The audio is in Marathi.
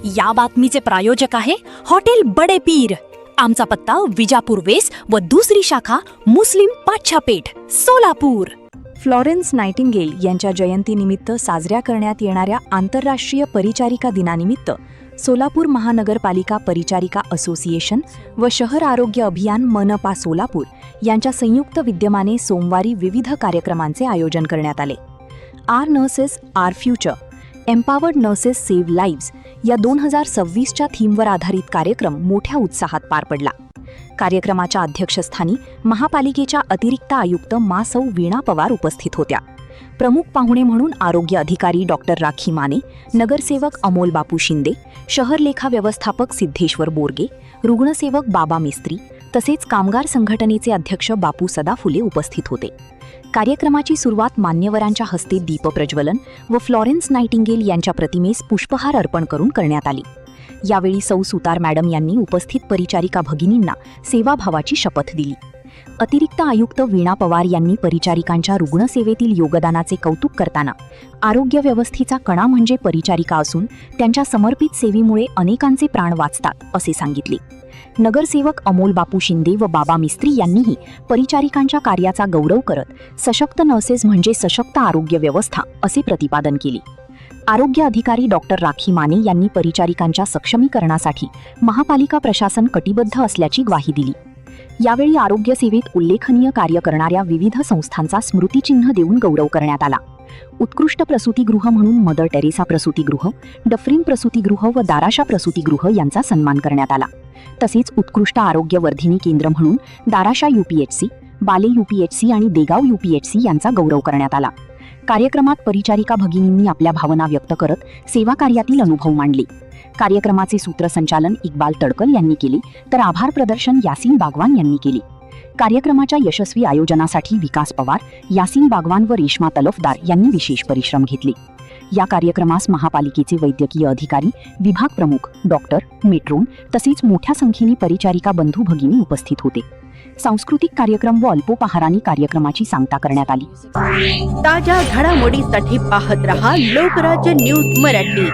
या बातमीचे प्रायोजक आहे हॉटेल बडे पीर. आमचा पत्ता विजापूर वेस व दुसरी शाखा मुस्लिम पाच्छापेठ सोलापूर. फ्लॉरेन्स नायटिंगेल यांच्या जयंतीनिमित्त साजऱ्या करण्यात येणाऱ्या आंतरराष्ट्रीय परिचारिका दिनानिमित्त सोलापूर महानगरपालिका परिचारिका असोसिएशन व शहर आरोग्य अभियान मनपा सोलापूर यांच्या संयुक्त विद्यमाने सोमवारी विविध कार्यक्रमांचे आयोजन करण्यात आले. Our nurses our future, empowered nurses save lives या 2026च्या थीमवर आधारित कार्यक्रम मोठ्या उत्साहात पार पडला. कार्यक्रमाच्या अध्यक्षस्थानी महापालिकेच्या अतिरिक्त आयुक्त सौ वीणा पवार उपस्थित होत्या. प्रमुख पाहुणे म्हणून आरोग्य अधिकारी डॉक्टर राखी माने, नगरसेवक अमोल बापू शिंदे, शहर लेखा व्यवस्थापक सिद्धेश्वर बोरगे, रुग्णसेवक बाबा मिस्त्री तसेच कामगार संघटनेचे अध्यक्ष बापू सदाफुले उपस्थित होते. कार्यक्रमाची सुरुवात मान्यवरांच्या हस्ते दीपप्रज्वलन व फ्लॉरेन्स नायटिंगेल यांच्या प्रतिमेस पुष्पहार अर्पण करून करण्यात आली. यावेळी सौ सुतार मॅडम यांनी उपस्थित परिचारिका भगिनींना सेवाभावाची शपथ दिली. अतिरिक्त आयुक्त वीणा पवार यांनी परिचारिकांच्या रुग्णसेवेतील योगदानाचे कौतुक करताना आरोग्य व्यवस्थेचा कणा म्हणजे परिचारिका असून त्यांच्या समर्पित सेवेमुळे अनेकांचे प्राण वाचतात असे सांगितले. नगरसेवक अमोल बापू शिंदे व बाबा मिस्त्री यांनीही परिचारिकांच्या कार्याचा गौरव करत सशक्त नर्सेस म्हणजे सशक्त आरोग्य व्यवस्था असे प्रतिपादन केले. आरोग्य अधिकारी डॉक्टर राखी माने यांनी परिचारिकांच्या सक्षमीकरणासाठी महापालिका प्रशासन कटिबद्ध असल्याची ग्वाही दिली. यावेळी आरोग्य सेवेत उल्लेखनीय कार्य करणाऱ्या विविध संस्थांचा स्मृतिचिन्ह देऊन गौरव करण्यात आला. उत्कृष्ट प्रसूतिगृह म्हणून मदर टेरेसा प्रसूतिगृह, डफरीन प्रसूतिगृह व दाराशा प्रसूतिगृह यांचा सन्मान करण्यात आला. तसेच उत्कृष्ट आरोग्य वर्धिनी केंद्र म्हणून दाराशा UPHC, बाले UPHC आणि देगाव UPHC यांचा गौरव करण्यात आला. कार्यक्रमात परिचारिका भगिनींनी आपल्या भावना व्यक्त करत सेवा कार्यातील अनुभव मांडले. कार्यक्रमाचे सूत्रसंचालन इक्बाल तडकल यांनी केले तर आभार प्रदर्शन यासीन बागवान यांनी केले. कार्यक्रमाच्या यशस्वी आयोजनासाठी विकास पवार, यासीन बागवान व रेश्मा तलफदार यांनी विशेष परिश्रम घेतले. या कार्यक्रमास महापालिकेचे वैद्यकीय अधिकारी, विभाग प्रमुख, डॉक्टर, मेट्रोन तसेच मोठ्या संख्येने परिचारिका बंधू भगिनी उपस्थित होते. सांस्कृतिक कार्यक्रम व अल्पोपहाराने कार्यक्रमाची सांगता करण्यात आली. ताज्या घडामोडीसाठी पाहत रहा लोकराज्य न्यूज मराठी.